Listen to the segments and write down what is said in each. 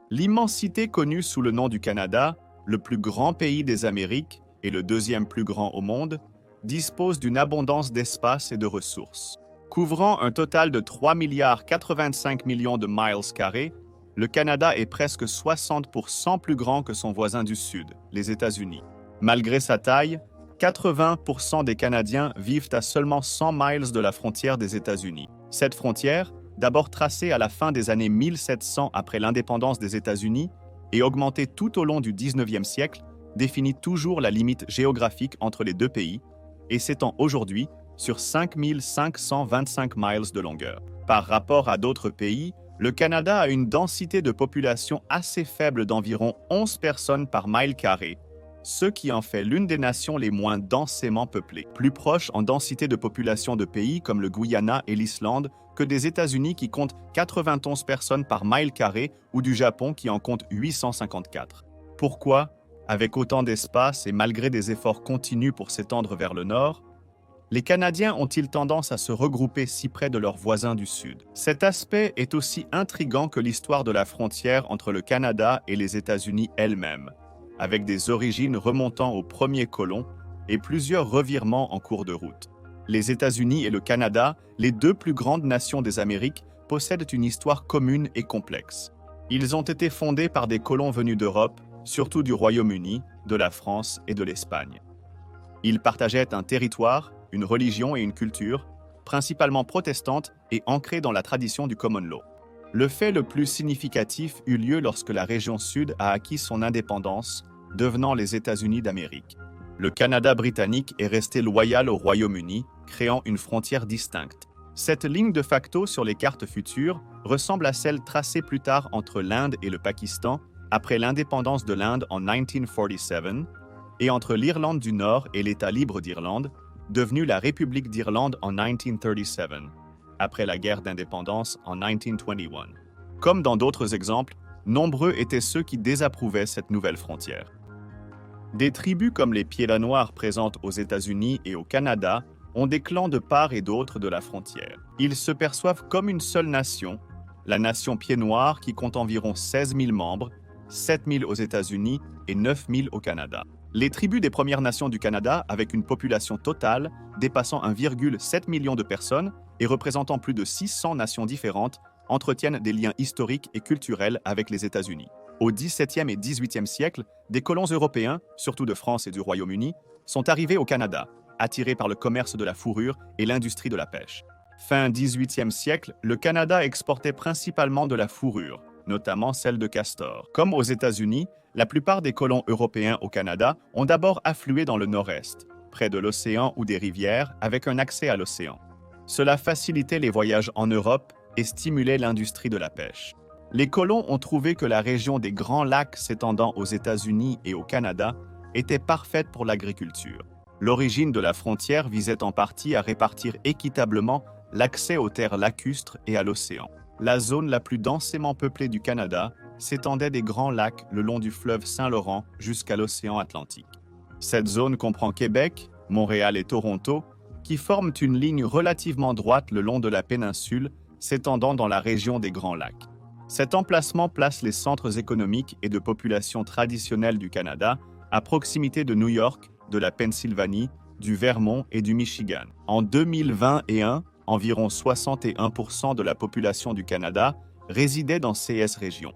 L'immensité connue sous le nom du Canada, le plus grand pays des Amériques et le deuxième plus grand au monde, dispose d'une abondance d'espace et de ressources. Couvrant un total de 3,85 milliards de miles carrés, le Canada est presque 60% plus grand que son voisin du Sud, les États-Unis. Malgré sa taille, 80% des Canadiens vivent à seulement 100 miles de la frontière des États-Unis. Cette frontière, d'abord tracée à la fin des années 1700 après l'indépendance des États-Unis et augmentée tout au long du 19e siècle, définit toujours la limite géographique entre les deux pays et s'étend aujourd'hui sur 5 525 miles de longueur. Par rapport à d'autres pays, le Canada a une densité de population assez faible d'environ 11 personnes par mile carré, ce qui en fait l'une des nations les moins densément peuplées, plus proche en densité de population de pays comme le Guyana et l'Islande que des États-Unis qui comptent 91 personnes par mile carré ou du Japon qui en compte 854. Pourquoi, avec autant d'espace et malgré des efforts continus pour s'étendre vers le nord, les Canadiens ont-ils tendance à se regrouper si près de leurs voisins du Sud? Cet aspect est aussi intriguant que l'histoire de la frontière entre le Canada et les États-Unis elles-mêmes, avec des origines remontant aux premiers colons et plusieurs revirements en cours de route. Les États-Unis et le Canada, les deux plus grandes nations des Amériques, possèdent une histoire commune et complexe. Ils ont été fondés par des colons venus d'Europe, surtout du Royaume-Uni, de la France et de l'Espagne. Ils partageaient un territoire, une religion et une culture, principalement protestantes et ancrées dans la tradition du common law. Le fait le plus significatif eut lieu lorsque la région sud a acquis son indépendance, devenant les États-Unis d'Amérique. Le Canada britannique est resté loyal au Royaume-Uni, créant une frontière distincte. Cette ligne de facto sur les cartes futures ressemble à celle tracée plus tard entre l'Inde et le Pakistan après l'indépendance de l'Inde en 1947 et entre l'Irlande du Nord et l'État libre d'Irlande, devenue la République d'Irlande en 1937, après la guerre d'indépendance en 1921. Comme dans d'autres exemples, nombreux étaient ceux qui désapprouvaient cette nouvelle frontière. Des tribus comme les Pieds-la-Noirs présentes aux États-Unis et au Canada ont des clans de part et d'autre de la frontière. Ils se perçoivent comme une seule nation, la nation Pieds-Noirs qui compte environ 16 000 membres, 7 000 aux États-Unis et 9 000 au Canada. Les tribus des Premières Nations du Canada, avec une population totale dépassant 1,7 million de personnes et représentant plus de 600 nations différentes, entretiennent des liens historiques et culturels avec les États-Unis. Au XVIIe et XVIIIe siècle, des colons européens, surtout de France et du Royaume-Uni, sont arrivés au Canada, attirés par le commerce de la fourrure et l'industrie de la pêche. Fin XVIIIe siècle, le Canada exportait principalement de la fourrure, notamment celle de castor. Comme aux États-Unis, la plupart des colons européens au Canada ont d'abord afflué dans le nord-est, près de l'océan ou des rivières, avec un accès à l'océan. Cela facilitait les voyages en Europe et stimulait l'industrie de la pêche. Les colons ont trouvé que la région des Grands Lacs s'étendant aux États-Unis et au Canada était parfaite pour l'agriculture. L'origine de la frontière visait en partie à répartir équitablement l'accès aux terres lacustres et à l'océan. La zone la plus densément peuplée du Canada s'étendait des Grands Lacs le long du fleuve Saint-Laurent jusqu'à l'océan Atlantique. Cette zone comprend Québec, Montréal et Toronto, qui forment une ligne relativement droite le long de la péninsule s'étendant dans la région des Grands Lacs. Cet emplacement place les centres économiques et de population traditionnels du Canada à proximité de New York, de la Pennsylvanie, du Vermont et du Michigan. En 2021, environ 61% de la population du Canada résidait dans ces régions.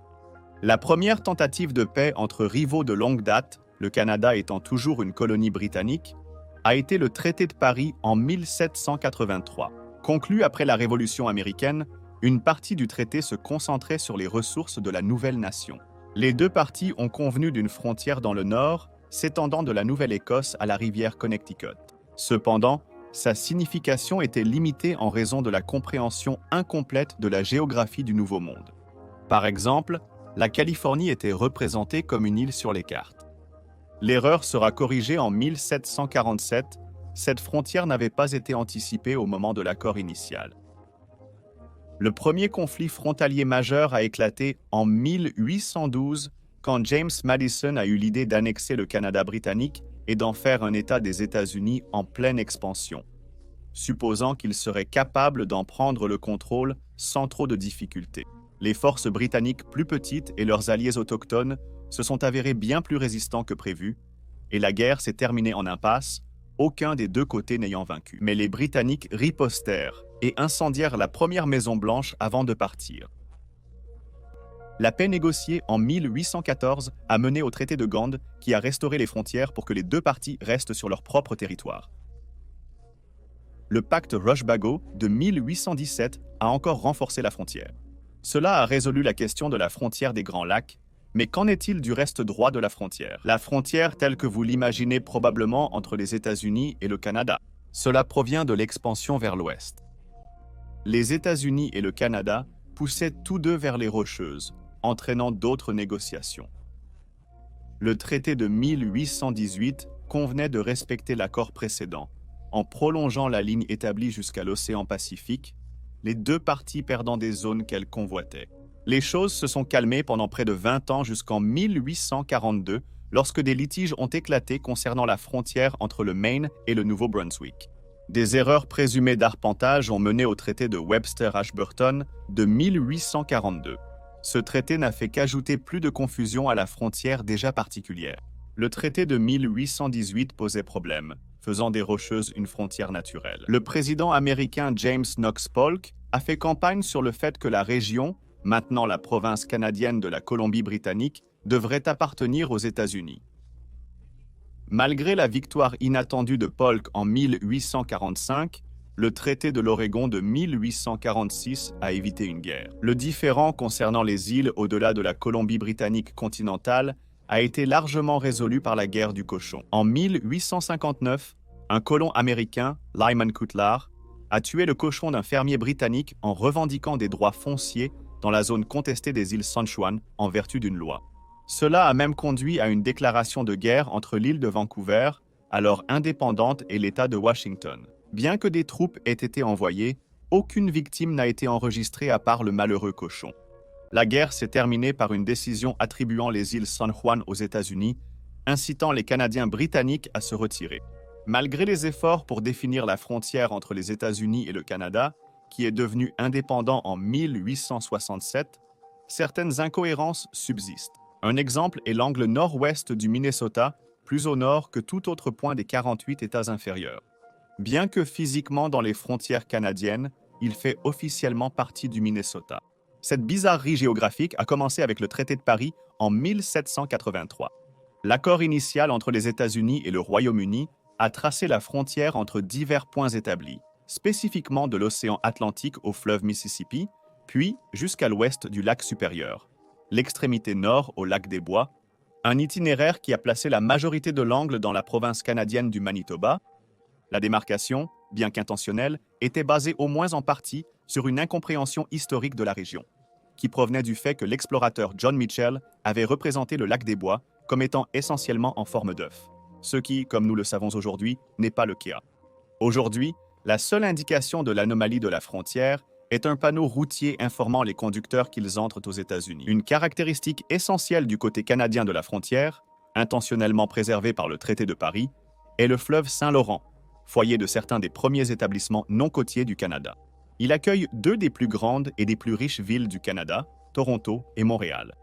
La première tentative de paix entre rivaux de longue date, le Canada étant toujours une colonie britannique, a été le traité de Paris en 1783. Conclu après la Révolution américaine, une partie du traité se concentrait sur les ressources de la nouvelle nation. Les deux parties ont convenu d'une frontière dans le nord, s'étendant de la Nouvelle-Écosse à la rivière Connecticut. Cependant, sa signification était limitée en raison de la compréhension incomplète de la géographie du Nouveau Monde. Par exemple, la Californie était représentée comme une île sur les cartes. L'erreur sera corrigée en 1747, cette frontière n'avait pas été anticipée au moment de l'accord initial. Le premier conflit frontalier majeur a éclaté en 1812 quand James Madison a eu l'idée d'annexer le Canada britannique et d'en faire un État des États-Unis en pleine expansion, supposant qu'il serait capable d'en prendre le contrôle sans trop de difficultés. Les forces britanniques plus petites et leurs alliés autochtones se sont avérés bien plus résistants que prévu, et la guerre s'est terminée en impasse, aucun des deux côtés n'ayant vaincu. Mais les Britanniques ripostèrent et incendièrent la première Maison-Blanche avant de partir. La paix négociée en 1814 a mené au traité de Gand qui a restauré les frontières pour que les deux parties restent sur leur propre territoire. Le pacte Rush-Bagot de 1817 a encore renforcé la frontière. Cela a résolu la question de la frontière des Grands Lacs, mais qu'en est-il du reste droit de la frontière? La frontière telle que vous l'imaginez probablement entre les États-Unis et le Canada. Cela provient de l'expansion vers l'ouest. Les États-Unis et le Canada poussaient tous deux vers les Rocheuses, entraînant d'autres négociations. Le traité de 1818 convenait de respecter l'accord précédent, en prolongeant la ligne établie jusqu'à l'océan Pacifique, les deux parties perdant des zones qu'elles convoitaient. Les choses se sont calmées pendant près de 20 ans jusqu'en 1842, lorsque des litiges ont éclaté concernant la frontière entre le Maine et le Nouveau-Brunswick. Des erreurs présumées d'arpentage ont mené au traité de Webster-Ashburton de 1842. Ce traité n'a fait qu'ajouter plus de confusion à la frontière déjà particulière. Le traité de 1818 posait problème, faisant des Rocheuses une frontière naturelle. Le président américain James Knox Polk a fait campagne sur le fait que la région, maintenant la province canadienne de la Colombie-Britannique, devrait appartenir aux États-Unis. Malgré la victoire inattendue de Polk en 1845, le traité de l'Oregon de 1846 a évité une guerre. Le différend concernant les îles au-delà de la Colombie-Britannique continentale a été largement résolu par la guerre du cochon. En 1859, un colon américain, Lyman Cutlar, a tué le cochon d'un fermier britannique en revendiquant des droits fonciers dans la zone contestée des îles San Juan en vertu d'une loi. Cela a même conduit à une déclaration de guerre entre l'île de Vancouver, alors indépendante, et l'État de Washington. Bien que des troupes aient été envoyées, aucune victime n'a été enregistrée à part le malheureux cochon. La guerre s'est terminée par une décision attribuant les îles San Juan aux États-Unis, incitant les Canadiens britanniques à se retirer. Malgré les efforts pour définir la frontière entre les États-Unis et le Canada, qui est devenu indépendant en 1867, certaines incohérences subsistent. Un exemple est l'angle nord-ouest du Minnesota, plus au nord que tout autre point des 48 États inférieurs. Bien que physiquement dans les frontières canadiennes, il fait officiellement partie du Minnesota. Cette bizarrerie géographique a commencé avec le traité de Paris en 1783. L'accord initial entre les États-Unis et le Royaume-Uni a tracé la frontière entre divers points établis, spécifiquement de l'océan Atlantique au fleuve Mississippi, puis jusqu'à l'ouest du lac supérieur, l'extrémité nord au lac des Bois, un itinéraire qui a placé la majorité de l'angle dans la province canadienne du Manitoba. La démarcation, bien qu'intentionnelle, était basée au moins en partie sur une incompréhension historique de la région, qui provenait du fait que l'explorateur John Mitchell avait représenté le lac des Bois comme étant essentiellement en forme d'œuf, ce qui, comme nous le savons aujourd'hui, n'est pas le cas. Aujourd'hui, la seule indication de l'anomalie de la frontière est un panneau routier informant les conducteurs qu'ils entrent aux États-Unis. Une caractéristique essentielle du côté canadien de la frontière, intentionnellement préservée par le traité de Paris, est le fleuve Saint-Laurent, foyer de certains des premiers établissements non côtiers du Canada. Il accueille deux des plus grandes et des plus riches villes du Canada, Toronto et Montréal.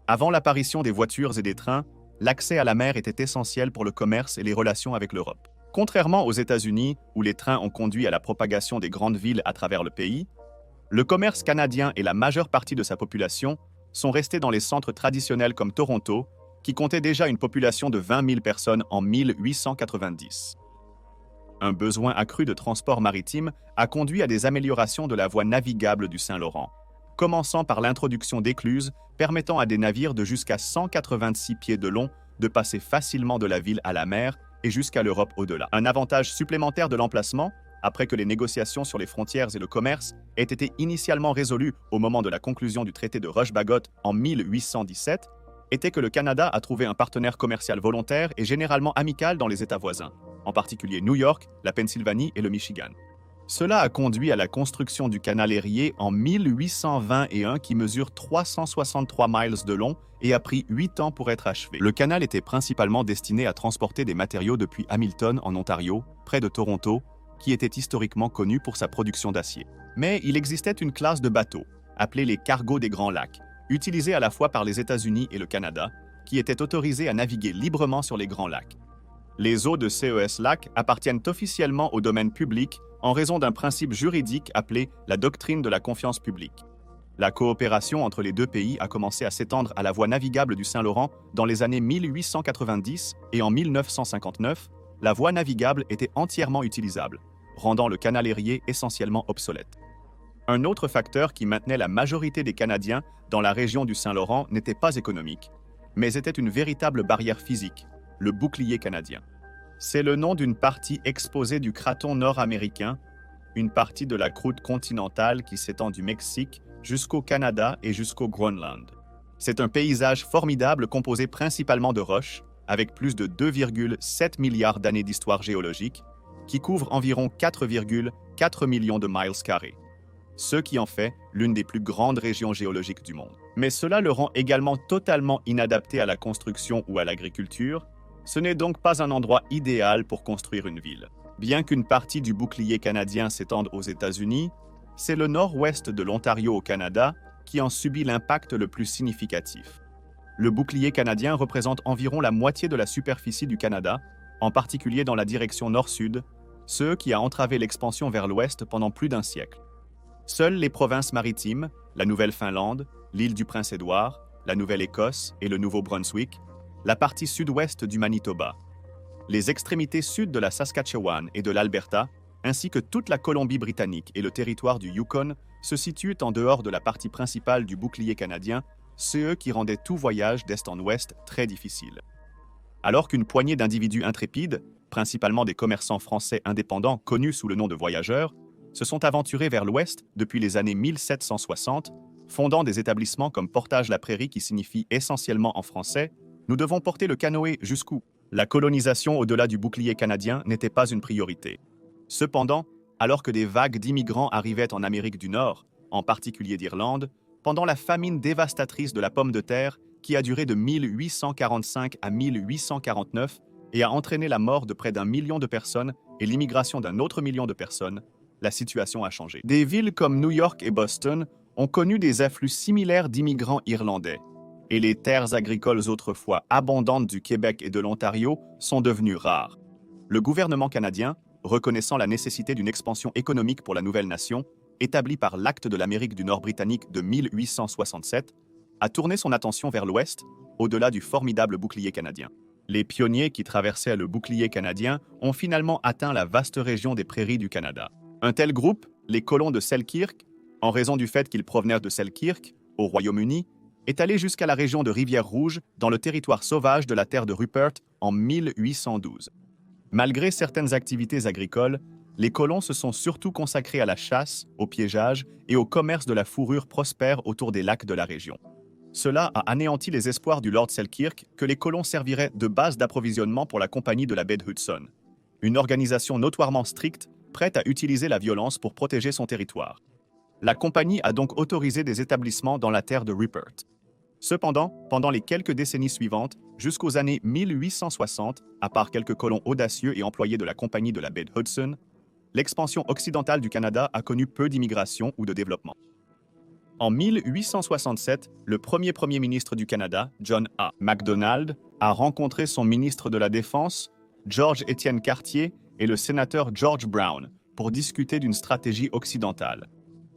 Avant l'apparition des voitures et des trains, l'accès à la mer était essentiel pour le commerce et les relations avec l'Europe. Contrairement aux États-Unis, où les trains ont conduit à la propagation des grandes villes à travers le pays, le commerce canadien et la majeure partie de sa population sont restés dans les centres traditionnels comme Toronto, qui comptait déjà une population de 20 000 personnes en 1890. Un besoin accru de transport maritime a conduit à des améliorations de la voie navigable du Saint-Laurent, commençant par l'introduction d'écluses permettant à des navires de jusqu'à 186 pieds de long de passer facilement de la ville à la mer et jusqu'à l'Europe au-delà. Un avantage supplémentaire de l'emplacement, après que les négociations sur les frontières et le commerce aient été initialement résolues au moment de la conclusion du traité de Rush-Bagot en 1817, était que le Canada a trouvé un partenaire commercial volontaire et généralement amical dans les États voisins, en particulier New York, la Pennsylvanie et le Michigan. Cela a conduit à la construction du canal Erie en 1821 qui mesure 363 miles de long et a pris 8 ans pour être achevé. Le canal était principalement destiné à transporter des matériaux depuis Hamilton en Ontario, près de Toronto, qui était historiquement connu pour sa production d'acier. Mais il existait une classe de bateaux, appelés les cargos des Grands Lacs, utilisés à la fois par les États-Unis et le Canada, qui étaient autorisés à naviguer librement sur les Grands Lacs. Les eaux de CES-Lac appartiennent officiellement au domaine public en raison d'un principe juridique appelé la doctrine de la confiance publique. La coopération entre les deux pays a commencé à s'étendre à la voie navigable du Saint-Laurent dans les années 1890 et en 1959, la voie navigable était entièrement utilisable, rendant le canal aérier essentiellement obsolète. Un autre facteur qui maintenait la majorité des Canadiens dans la région du Saint-Laurent n'était pas économique, mais était une véritable barrière physique, le bouclier canadien. C'est le nom d'une partie exposée du craton nord-américain, une partie de la croûte continentale qui s'étend du Mexique jusqu'au Canada et jusqu'au Groenland. C'est un paysage formidable composé principalement de roches, avec plus de 2,7 milliards d'années d'histoire géologique, qui couvre environ 4,4 millions de miles carrés, ce qui en fait l'une des plus grandes régions géologiques du monde. Mais cela le rend également totalement inadapté à la construction ou à l'agriculture. Ce n'est donc pas un endroit idéal pour construire une ville. Bien qu'une partie du bouclier canadien s'étende aux États-Unis, c'est le nord-ouest de l'Ontario au Canada qui en subit l'impact le plus significatif. Le bouclier canadien représente environ la moitié de la superficie du Canada, en particulier dans la direction nord-sud, ce qui a entravé l'expansion vers l'ouest pendant plus d'un siècle. Seules les provinces maritimes, la Nouvelle-Finlande, l'île du Prince-Édouard, la Nouvelle-Écosse et le Nouveau-Brunswick, la partie sud-ouest du Manitoba, les extrémités sud de la Saskatchewan et de l'Alberta, ainsi que toute la Colombie-Britannique et le territoire du Yukon se situent en dehors de la partie principale du bouclier canadien, ce qui rendait tout voyage d'est en ouest très difficile. Alors qu'une poignée d'individus intrépides, principalement des commerçants français indépendants connus sous le nom de voyageurs, se sont aventurés vers l'ouest depuis les années 1760, fondant des établissements comme Portage-la-Prairie qui signifie essentiellement en français « Nous devons porter le canoë jusqu'où ?» La colonisation au-delà du bouclier canadien n'était pas une priorité. Cependant, alors que des vagues d'immigrants arrivaient en Amérique du Nord, en particulier d'Irlande, pendant la famine dévastatrice de la pomme de terre qui a duré de 1845 à 1849 et a entraîné la mort de près d'1 million de personnes et l'immigration d'un autre million de personnes, la situation a changé. Des villes comme New York et Boston ont connu des afflux similaires d'immigrants irlandais, et les terres agricoles autrefois abondantes du Québec et de l'Ontario sont devenues rares. Le gouvernement canadien, reconnaissant la nécessité d'une expansion économique pour la nouvelle nation, établie par l'Acte de l'Amérique du Nord britannique de 1867, a tourné son attention vers l'ouest, au-delà du formidable bouclier canadien. Les pionniers qui traversaient le bouclier canadien ont finalement atteint la vaste région des prairies du Canada. Un tel groupe, les colons de Selkirk, en raison du fait qu'ils provenaient de Selkirk, au Royaume-Uni, est allé jusqu'à la région de Rivière-Rouge, dans le territoire sauvage de la terre de Rupert, en 1812. Malgré certaines activités agricoles, les colons se sont surtout consacrés à la chasse, au piégeage et au commerce de la fourrure prospère autour des lacs de la région. Cela a anéanti les espoirs du Lord Selkirk que les colons serviraient de base d'approvisionnement pour la compagnie de la baie de Hudson, une organisation notoirement stricte, prête à utiliser la violence pour protéger son territoire. La compagnie a donc autorisé des établissements dans la terre de Rupert. Cependant, pendant les quelques décennies suivantes, jusqu'aux années 1860, à part quelques colons audacieux et employés de la compagnie de la baie de Hudson, l'expansion occidentale du Canada a connu peu d'immigration ou de développement. En 1867, le premier ministre du Canada, John A. Macdonald, a rencontré son ministre de la Défense, George-Étienne Cartier, et le sénateur George Brown pour discuter d'une stratégie occidentale.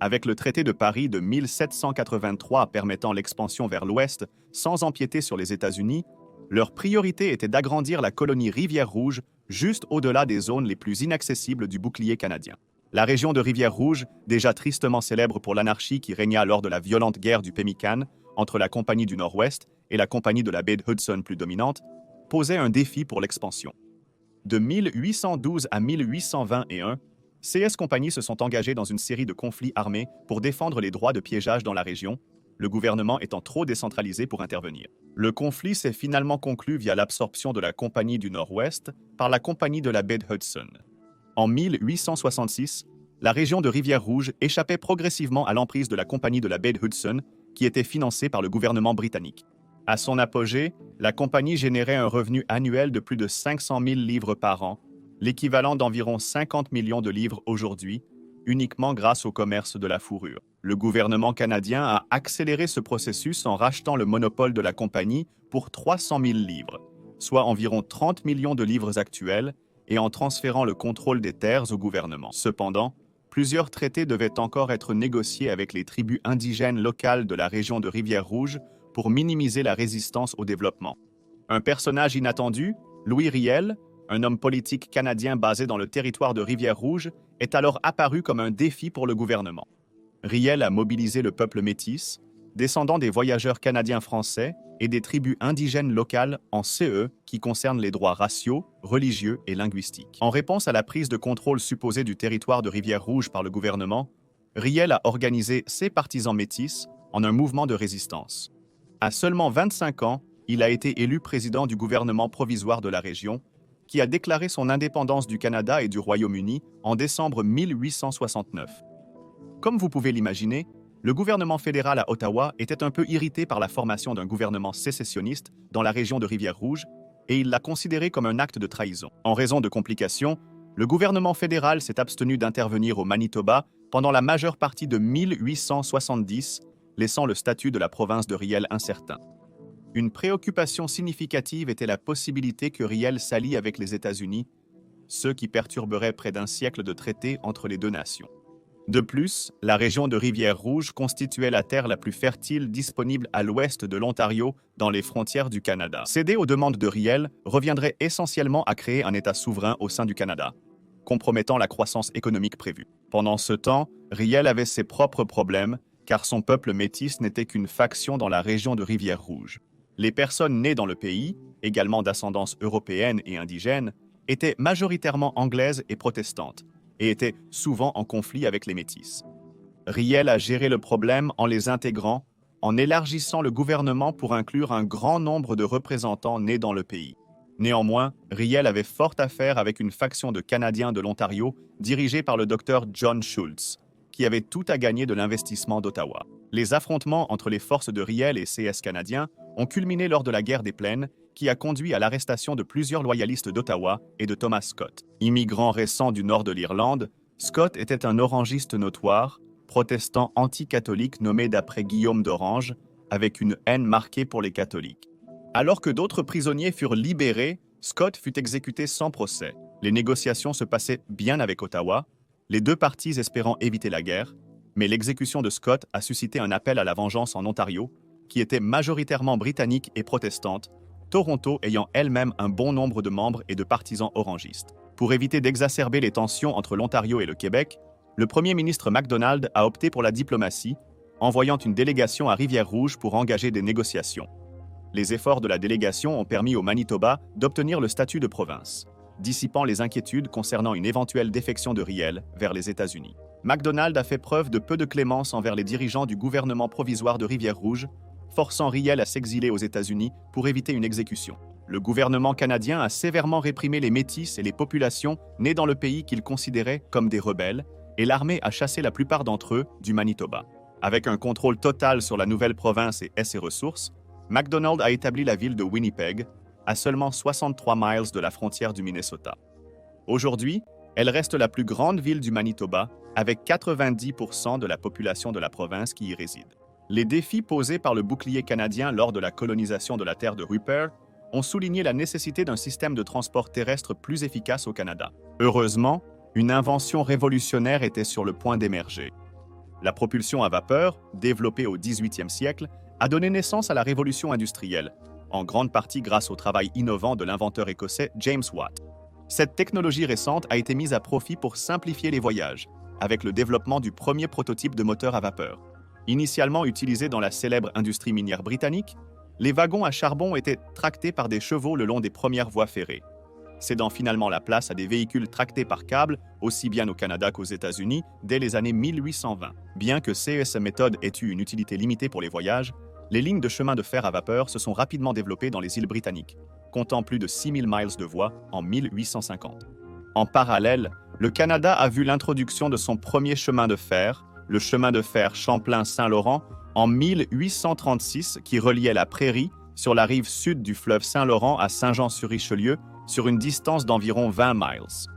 Avec le traité de Paris de 1783 permettant l'expansion vers l'ouest sans empiéter sur les États-Unis, leur priorité était d'agrandir la colonie Rivière-Rouge juste au-delà des zones les plus inaccessibles du bouclier canadien. La région de Rivière-Rouge, déjà tristement célèbre pour l'anarchie qui régna lors de la violente guerre du Pemmican entre la Compagnie du Nord-Ouest et la Compagnie de la baie de Hudson plus dominante, posait un défi pour l'expansion. De 1812 à 1821, CS Compagnie se sont engagés dans une série de conflits armés pour défendre les droits de piégeage dans la région, le gouvernement étant trop décentralisé pour intervenir. Le conflit s'est finalement conclu via l'absorption de la Compagnie du Nord-Ouest par la Compagnie de la baie de Hudson. En 1866, la région de Rivière-Rouge échappait progressivement à l'emprise de la Compagnie de la baie de Hudson, qui était financée par le gouvernement britannique. À son apogée, la compagnie générait un revenu annuel de plus de 500 000 livres par an, l'équivalent d'environ 50 millions de livres aujourd'hui, uniquement grâce au commerce de la fourrure. Le gouvernement canadien a accéléré ce processus en rachetant le monopole de la compagnie pour 300 000 livres, soit environ 30 millions de livres actuels, et en transférant le contrôle des terres au gouvernement. Cependant, plusieurs traités devaient encore être négociés avec les tribus indigènes locales de la région de Rivière-Rouge pour minimiser la résistance au développement. Un personnage inattendu, Louis Riel, un homme politique canadien basé dans le territoire de Rivière-Rouge, est alors apparu comme un défi pour le gouvernement. Riel a mobilisé le peuple métis, descendant des voyageurs canadiens-français et des tribus indigènes locales en CE qui concernent les droits raciaux, religieux et linguistiques. En réponse à la prise de contrôle supposée du territoire de Rivière-Rouge par le gouvernement, Riel a organisé ses partisans métis en un mouvement de résistance. À seulement 25 ans, il a été élu président du gouvernement provisoire de la région, qui a déclaré son indépendance du Canada et du Royaume-Uni en décembre 1869. Comme vous pouvez l'imaginer, le gouvernement fédéral à Ottawa était un peu irrité par la formation d'un gouvernement sécessionniste dans la région de Rivière-Rouge et il l'a considéré comme un acte de trahison. En raison de complications, le gouvernement fédéral s'est abstenu d'intervenir au Manitoba pendant la majeure partie de 1870, laissant le statut de la province de Riel incertain. Une préoccupation significative était la possibilité que Riel s'allie avec les États-Unis, ce qui perturberait près d'un siècle de traités entre les deux nations. De plus, la région de Rivière-Rouge constituait la terre la plus fertile disponible à l'ouest de l'Ontario dans les frontières du Canada. Céder aux demandes de Riel reviendrait essentiellement à créer un État souverain au sein du Canada, compromettant la croissance économique prévue. Pendant ce temps, Riel avait ses propres problèmes, car son peuple métis n'était qu'une faction dans la région de Rivière-Rouge. Les personnes nées dans le pays, également d'ascendance européenne et indigène, étaient majoritairement anglaises et protestantes, et étaient souvent en conflit avec les Métis. Riel a géré le problème en les intégrant, en élargissant le gouvernement pour inclure un grand nombre de représentants nés dans le pays. Néanmoins, Riel avait fort affaire avec une faction de Canadiens de l'Ontario dirigée par le docteur John Schultz, qui avait tout à gagner de l'investissement d'Ottawa. Les affrontements entre les forces de Riel et CS canadiens ont culminé lors de la guerre des Plaines, qui a conduit à l'arrestation de plusieurs loyalistes d'Ottawa et de Thomas Scott. Immigrant récent du nord de l'Irlande, Scott était un orangiste notoire, protestant anti-catholique nommé d'après Guillaume d'Orange, avec une haine marquée pour les catholiques. Alors que d'autres prisonniers furent libérés, Scott fut exécuté sans procès. Les négociations se passaient bien avec Ottawa, les deux parties espérant éviter la guerre, mais l'exécution de Scott a suscité un appel à la vengeance en Ontario, qui était majoritairement britannique et protestante, Toronto ayant elle-même un bon nombre de membres et de partisans orangistes. Pour éviter d'exacerber les tensions entre l'Ontario et le Québec, le premier ministre MacDonald a opté pour la diplomatie, envoyant une délégation à Rivière-Rouge pour engager des négociations. Les efforts de la délégation ont permis au Manitoba d'obtenir le statut de province, dissipant les inquiétudes concernant une éventuelle défection de Riel vers les États-Unis. MacDonald a fait preuve de peu de clémence envers les dirigeants du gouvernement provisoire de Rivière-Rouge, forçant Riel à s'exiler aux États-Unis pour éviter une exécution. Le gouvernement canadien a sévèrement réprimé les Métis et les populations nées dans le pays qu'il considérait comme des rebelles, et l'armée a chassé la plupart d'entre eux du Manitoba. Avec un contrôle total sur la nouvelle province et ses ressources, MacDonald a établi la ville de Winnipeg, à seulement 63 miles de la frontière du Minnesota. Aujourd'hui, elle reste la plus grande ville du Manitoba, avec 90% de la population de la province qui y réside. Les défis posés par le bouclier canadien lors de la colonisation de la terre de Rupert ont souligné la nécessité d'un système de transport terrestre plus efficace au Canada. Heureusement, une invention révolutionnaire était sur le point d'émerger. La propulsion à vapeur, développée au XVIIIe siècle, a donné naissance à la révolution industrielle, en grande partie grâce au travail innovant de l'inventeur écossais James Watt. Cette technologie récente a été mise à profit pour simplifier les voyages, avec le développement du premier prototype de moteur à vapeur. Initialement utilisés dans la célèbre industrie minière britannique, les wagons à charbon étaient tractés par des chevaux le long des premières voies ferrées, cédant finalement la place à des véhicules tractés par câble, aussi bien au Canada qu'aux États-Unis, dès les années 1820. Bien que ces méthodes aient eu une utilité limitée pour les voyages, les lignes de chemin de fer à vapeur se sont rapidement développées dans les îles britanniques, comptant plus de 6000 miles de voies en 1850. En parallèle, le Canada a vu l'introduction de son premier chemin de fer, le chemin de fer Champlain-Saint-Laurent, en 1836 qui reliait la prairie sur la rive sud du fleuve Saint-Laurent à Saint-Jean-sur-Richelieu sur une distance d'environ 20 miles.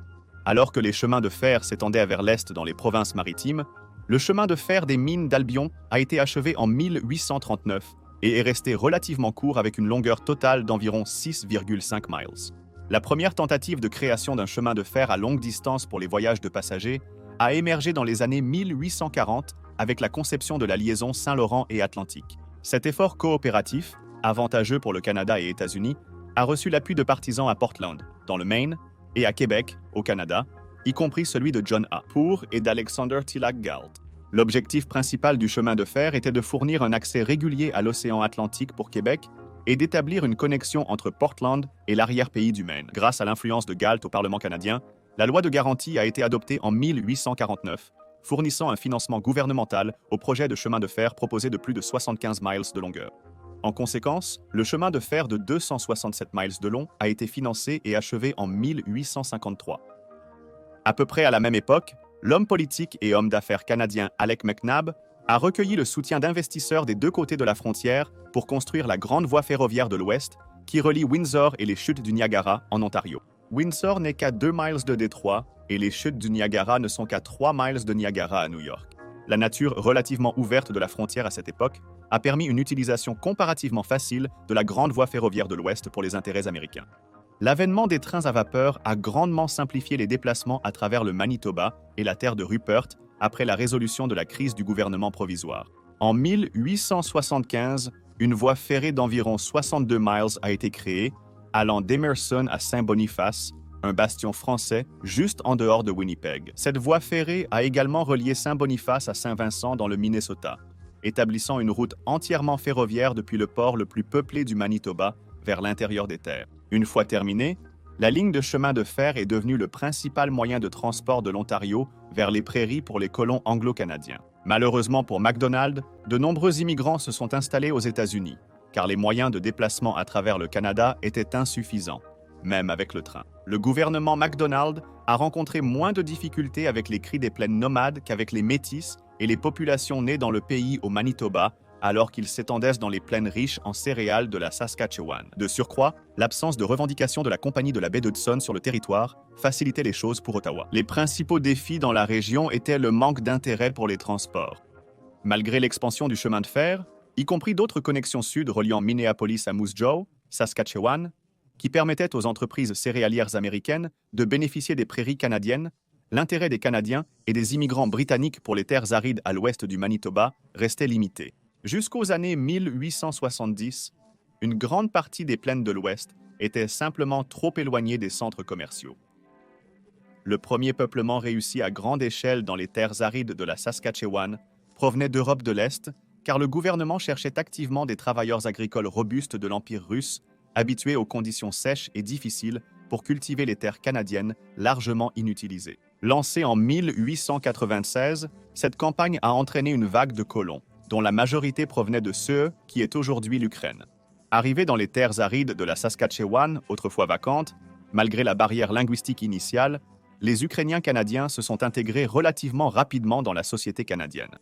Alors que les chemins de fer s'étendaient vers l'est dans les provinces maritimes, le chemin de fer des mines d'Albion a été achevé en 1839 et est resté relativement court avec une longueur totale d'environ 6,5 miles. La première tentative de création d'un chemin de fer à longue distance pour les voyages de passagers a émergé dans les années 1840 avec la conception de la liaison Saint-Laurent et Atlantique. Cet effort coopératif, avantageux pour le Canada et États-Unis, a reçu l'appui de partisans à Portland, dans le Maine, et à Québec, au Canada, y compris celui de John A. Pour et d'Alexander Tilak Galt. L'objectif principal du chemin de fer était de fournir un accès régulier à l'océan Atlantique pour Québec et d'établir une connexion entre Portland et l'arrière-pays du Maine. Grâce à l'influence de Galt au Parlement canadien, la loi de garantie a été adoptée en 1849, fournissant un financement gouvernemental au projet de chemin de fer proposé de plus de 75 miles de longueur. En conséquence, le chemin de fer de 267 miles de long a été financé et achevé en 1853. À peu près à la même époque, l'homme politique et homme d'affaires canadien Alec MacNab a recueilli le soutien d'investisseurs des deux côtés de la frontière pour construire la grande voie ferroviaire de l'Ouest qui relie Windsor et les chutes du Niagara en Ontario. Windsor n'est qu'à 2 miles de Détroit et les chutes du Niagara ne sont qu'à 3 miles de Niagara à New York. La nature relativement ouverte de la frontière à cette époque a permis une utilisation comparativement facile de la grande voie ferroviaire de l'Ouest pour les intérêts américains. L'avènement des trains à vapeur a grandement simplifié les déplacements à travers le Manitoba et la terre de Rupert après la résolution de la crise du gouvernement provisoire. En 1875, une voie ferrée d'environ 62 miles a été créée, allant d'Emerson à Saint-Boniface, un bastion français juste en dehors de Winnipeg. Cette voie ferrée a également relié Saint-Boniface à Saint-Vincent dans le Minnesota, établissant une route entièrement ferroviaire depuis le port le plus peuplé du Manitoba vers l'intérieur des terres. Une fois terminée, la ligne de chemin de fer est devenue le principal moyen de transport de l'Ontario vers les prairies pour les colons anglo-canadiens. Malheureusement pour MacDonald, de nombreux immigrants se sont installés aux États-Unis, car les moyens de déplacement à travers le Canada étaient insuffisants, même avec le train. Le gouvernement MacDonald a rencontré moins de difficultés avec les cris des plaines nomades qu'avec les Métis et les populations nées dans le pays au Manitoba, alors qu'ils s'étendaient dans les plaines riches en céréales de la Saskatchewan. De surcroît, l'absence de revendication de la Compagnie de la baie d'Hudson sur le territoire facilitait les choses pour Ottawa. Les principaux défis dans la région étaient le manque d'intérêt pour les transports. Malgré l'expansion du chemin de fer, y compris d'autres connexions sud reliant Minneapolis à Moose Jaw, Saskatchewan, qui permettaient aux entreprises céréalières américaines de bénéficier des prairies canadiennes, l'intérêt des Canadiens et des immigrants britanniques pour les terres arides à l'ouest du Manitoba restait limité. Jusqu'aux années 1870, une grande partie des plaines de l'Ouest était simplement trop éloignée des centres commerciaux. Le premier peuplement réussi à grande échelle dans les terres arides de la Saskatchewan provenait d'Europe de l'Est, car le gouvernement cherchait activement des travailleurs agricoles robustes de l'Empire russe, habitués aux conditions sèches et difficiles pour cultiver les terres canadiennes largement inutilisées. Lancée en 1896, cette campagne a entraîné une vague de colons, dont la majorité provenait de ceux qui est aujourd'hui l'Ukraine. Arrivés dans les terres arides de la Saskatchewan, autrefois vacantes, malgré la barrière linguistique initiale, les Ukrainiens canadiens se sont intégrés relativement rapidement dans la société canadienne.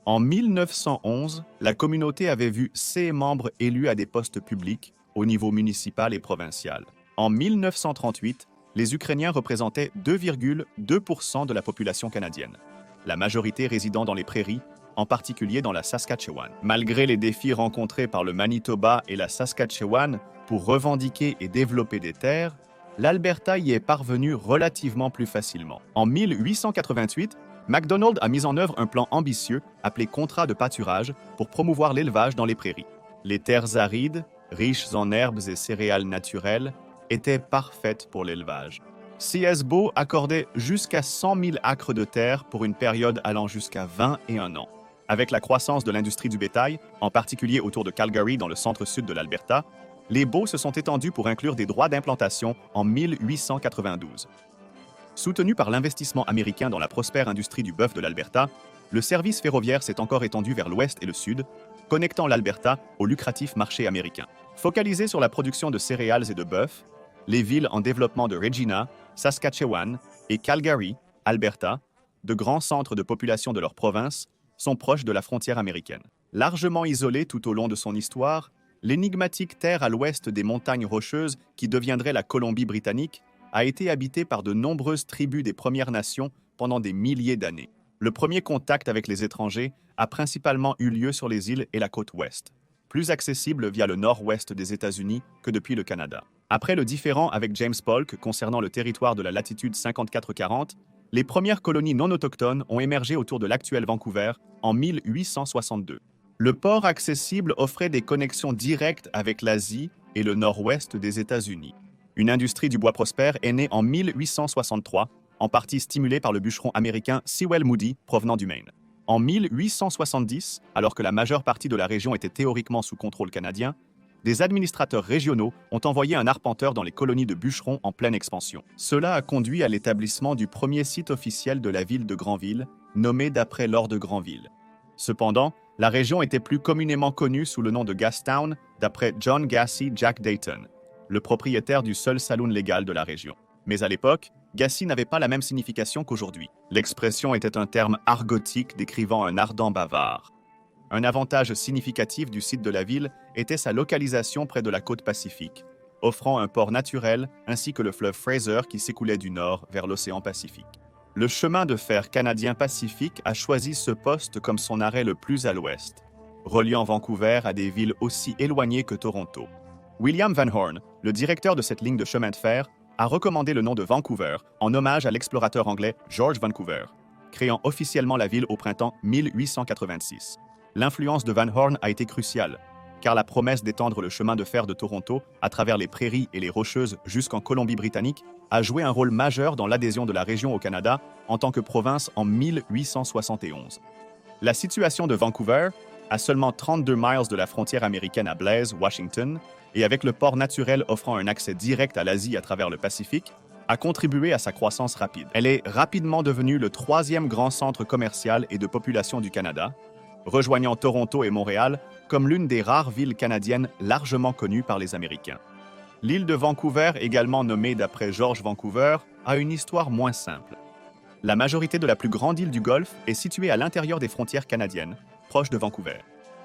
En 1911, la communauté avait vu ses membres élus à des postes publics au niveau municipal et provincial. En 1938, les Ukrainiens représentaient 2,2% de la population canadienne, la majorité résidant dans les prairies, en particulier dans la Saskatchewan. Malgré les défis rencontrés par le Manitoba et la Saskatchewan pour revendiquer et développer des terres, l'Alberta y est parvenu relativement plus facilement. En 1888, MacDonald a mis en œuvre un plan ambitieux appelé Contrat de pâturage pour promouvoir l'élevage dans les prairies. Les terres arides, riches en herbes et céréales naturelles, étaient parfaites pour l'élevage. C.S. Beau accordait jusqu'à 100 000 acres de terre pour une période allant jusqu'à 21 ans. Avec la croissance de l'industrie du bétail, en particulier autour de Calgary dans le centre-sud de l'Alberta, les baux se sont étendus pour inclure des droits d'implantation en 1892. Soutenu par l'investissement américain dans la prospère industrie du bœuf de l'Alberta, le service ferroviaire s'est encore étendu vers l'ouest et le sud, connectant l'Alberta au lucratif marché américain. Focalisé sur la production de céréales et de bœuf, les villes en développement de Regina, Saskatchewan et Calgary, Alberta, de grands centres de population de leur province, sont proches de la frontière américaine. Largement isolée tout au long de son histoire, l'énigmatique terre à l'ouest des montagnes rocheuses qui deviendrait la Colombie-Britannique a été habitée par de nombreuses tribus des Premières Nations pendant des milliers d'années. Le premier contact avec les étrangers a principalement eu lieu sur les îles et la côte ouest, plus accessible via le nord-ouest des États-Unis que depuis le Canada. Après le différend avec James Polk concernant le territoire de la latitude 54-40, les premières colonies non autochtones ont émergé autour de l'actuel Vancouver en 1862. Le port accessible offrait des connexions directes avec l'Asie et le nord-ouest des États-Unis. Une industrie du bois prospère est née en 1863, en partie stimulée par le bûcheron américain Sewell Moody, provenant du Maine. En 1870, alors que la majeure partie de la région était théoriquement sous contrôle canadien, des administrateurs régionaux ont envoyé un arpenteur dans les colonies de bûcherons en pleine expansion. Cela a conduit à l'établissement du premier site officiel de la ville de Granville, nommé d'après Lord de Granville. Cependant, la région était plus communément connue sous le nom de Gastown, d'après John Gassey Jack Dayton, le propriétaire du seul saloon légal de la région. Mais à l'époque, Gassey n'avait pas la même signification qu'aujourd'hui. L'expression était un terme argotique décrivant un ardent bavard. Un avantage significatif du site de la ville était sa localisation près de la côte Pacifique, offrant un port naturel ainsi que le fleuve Fraser qui s'écoulait du nord vers l'océan Pacifique. Le chemin de fer canadien-pacifique a choisi ce poste comme son arrêt le plus à l'ouest, reliant Vancouver à des villes aussi éloignées que Toronto. William Van Horn, le directeur de cette ligne de chemin de fer, a recommandé le nom de Vancouver en hommage à l'explorateur anglais George Vancouver, créant officiellement la ville au printemps 1886. L'influence de Van Horn a été cruciale, car la promesse d'étendre le chemin de fer de Toronto à travers les prairies et les Rocheuses jusqu'en Colombie-Britannique a joué un rôle majeur dans l'adhésion de la région au Canada en tant que province en 1871. La situation de Vancouver, à seulement 32 miles de la frontière américaine à Blaise, Washington, et avec le port naturel offrant un accès direct à l'Asie à travers le Pacifique, a contribué à sa croissance rapide. Elle est rapidement devenue le troisième grand centre commercial et de population du Canada, rejoignant Toronto et Montréal comme l'une des rares villes canadiennes largement connues par les Américains. L'île de Vancouver, également nommée d'après George Vancouver, a une histoire moins simple. La majorité de la plus grande île du Golfe est située à l'intérieur des frontières canadiennes, proche de Vancouver.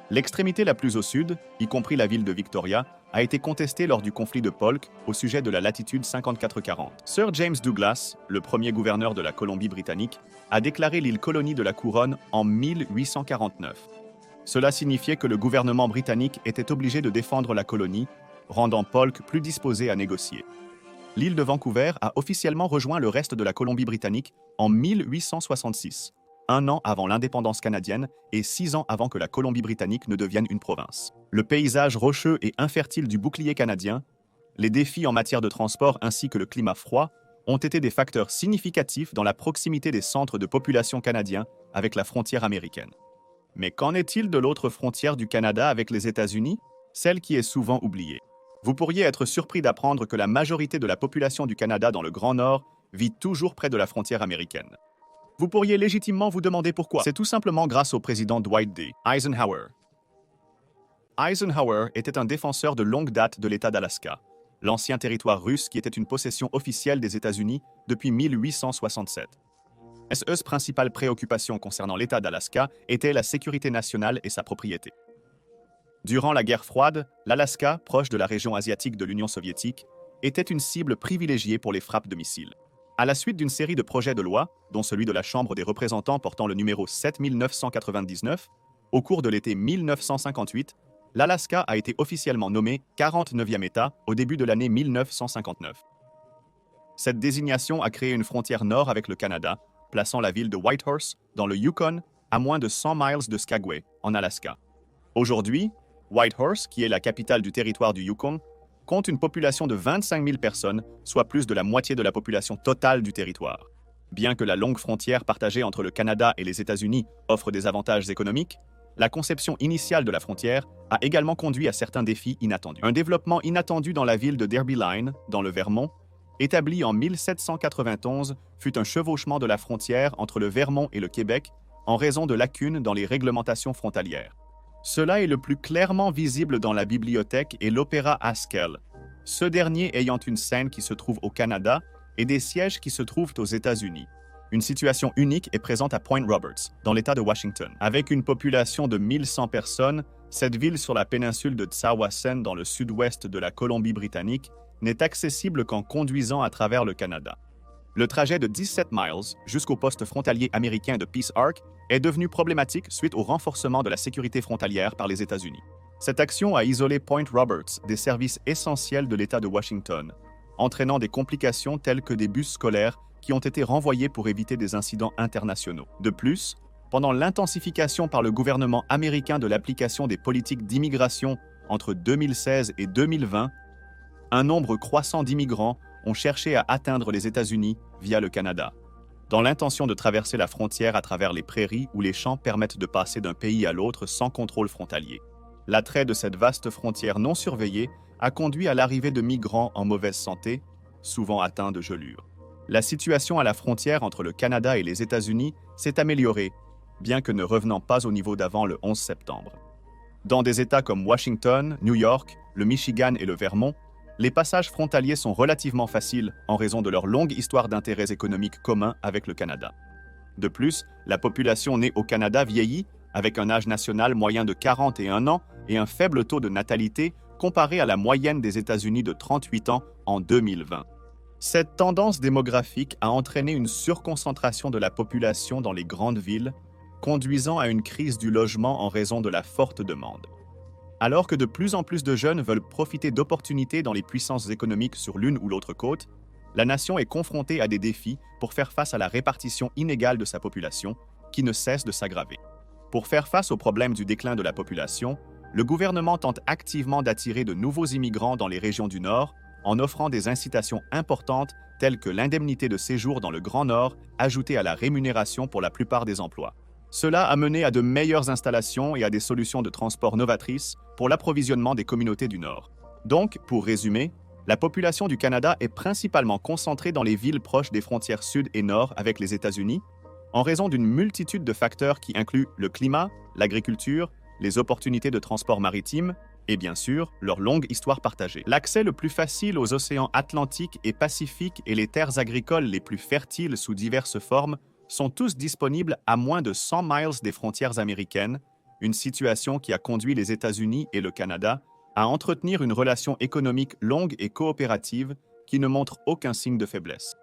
L'extrémité la plus au sud, y compris la ville de Victoria, a été contestée lors du conflit de Polk au sujet de la latitude 54-40. Sir James Douglas, le premier gouverneur de la Colombie-Britannique, a déclaré l'île colonie de la Couronne en 1849. Cela signifiait que le gouvernement britannique était obligé de défendre la colonie, rendant Polk plus disposé à négocier. L'île de Vancouver a officiellement rejoint le reste de la Colombie-Britannique en 1866, un an avant l'indépendance canadienne et 6 ans avant que la Colombie-Britannique ne devienne une province. Le paysage rocheux et infertile du bouclier canadien, les défis en matière de transport ainsi que le climat froid ont été des facteurs significatifs dans la proximité des centres de population canadiens avec la frontière américaine. Mais qu'en est-il de l'autre frontière du Canada avec les États-Unis, celle qui est souvent oubliée? Vous pourriez être surpris d'apprendre que la majorité de la population du Canada dans le Grand Nord vit toujours près de la frontière américaine. Vous pourriez légitimement vous demander pourquoi. C'est tout simplement grâce au président Dwight D. Eisenhower. Eisenhower était un défenseur de longue date de l'État d'Alaska, l'ancien territoire russe qui était une possession officielle des États-Unis depuis 1867. SE's principale préoccupation concernant l'État d'Alaska était la sécurité nationale et sa propriété. Durant la guerre froide, l'Alaska, proche de la région asiatique de l'Union soviétique, était une cible privilégiée pour les frappes de missiles. À la suite d'une série de projets de loi, dont celui de la Chambre des représentants portant le numéro 7999, au cours de l'été 1958, l'Alaska a été officiellement nommé 49e État au début de l'année 1959. Cette désignation a créé une frontière nord avec le Canada, plaçant la ville de Whitehorse, dans le Yukon, à moins de 100 miles de Skagway, en Alaska. Aujourd'hui, Whitehorse, qui est la capitale du territoire du Yukon, compte une population de 25 000 personnes, soit plus de la moitié de la population totale du territoire. Bien que la longue frontière partagée entre le Canada et les États-Unis offre des avantages économiques, la conception initiale de la frontière a également conduit à certains défis inattendus. Un développement inattendu dans la ville de Derby Line, dans le Vermont, établi en 1791, fut un chevauchement de la frontière entre le Vermont et le Québec en raison de lacunes dans les réglementations frontalières. Cela est le plus clairement visible dans la bibliothèque et l'opéra Haskell, ce dernier ayant une scène qui se trouve au Canada et des sièges qui se trouvent aux États-Unis. Une situation unique est présente à Point Roberts, dans l'État de Washington. Avec une population de 1100 personnes, cette ville sur la péninsule de Tsawwassen dans le sud-ouest de la Colombie-Britannique n'est accessible qu'en conduisant à travers le Canada. Le trajet de 17 miles jusqu'au poste frontalier américain de Peace Ark est devenu problématique suite au renforcement de la sécurité frontalière par les États-Unis. Cette action a isolé Point Roberts des services essentiels de l'État de Washington, entraînant des complications telles que des bus scolaires qui ont été renvoyés pour éviter des incidents internationaux. De plus, pendant l'intensification par le gouvernement américain de l'application des politiques d'immigration entre 2016 et 2020, un nombre croissant d'immigrants ont cherché à atteindre les États-Unis via le Canada, dans l'intention de traverser la frontière à travers les prairies où les champs permettent de passer d'un pays à l'autre sans contrôle frontalier. L'attrait de cette vaste frontière non surveillée a conduit à l'arrivée de migrants en mauvaise santé, souvent atteints de gelures. La situation à la frontière entre le Canada et les États-Unis s'est améliorée, bien que ne revenant pas au niveau d'avant le 11 septembre. Dans des États comme Washington, New York, le Michigan et le Vermont, les passages frontaliers sont relativement faciles en raison de leur longue histoire d'intérêts économiques communs avec le Canada. De plus, la population née au Canada vieillit, avec un âge national moyen de 41 ans et un faible taux de natalité comparé à la moyenne des États-Unis de 38 ans en 2020. Cette tendance démographique a entraîné une surconcentration de la population dans les grandes villes, conduisant à une crise du logement en raison de la forte demande. Alors que de plus en plus de jeunes veulent profiter d'opportunités dans les puissances économiques sur l'une ou l'autre côte, la nation est confrontée à des défis pour faire face à la répartition inégale de sa population, qui ne cesse de s'aggraver. Pour faire face au problème du déclin de la population, le gouvernement tente activement d'attirer de nouveaux immigrants dans les régions du Nord en offrant des incitations importantes telles que l'indemnité de séjour dans le Grand Nord ajoutée à la rémunération pour la plupart des emplois. Cela a mené à de meilleures installations et à des solutions de transport novatrices pour l'approvisionnement des communautés du Nord. Donc, pour résumer, la population du Canada est principalement concentrée dans les villes proches des frontières sud et nord avec les États-Unis, en raison d'une multitude de facteurs qui incluent le climat, l'agriculture, les opportunités de transport maritime et bien sûr leur longue histoire partagée. L'accès le plus facile aux océans Atlantique et Pacifique et les terres agricoles les plus fertiles sous diverses formes sont tous disponibles à moins de 100 miles des frontières américaines, une situation qui a conduit les États-Unis et le Canada à entretenir une relation économique longue et coopérative qui ne montre aucun signe de faiblesse.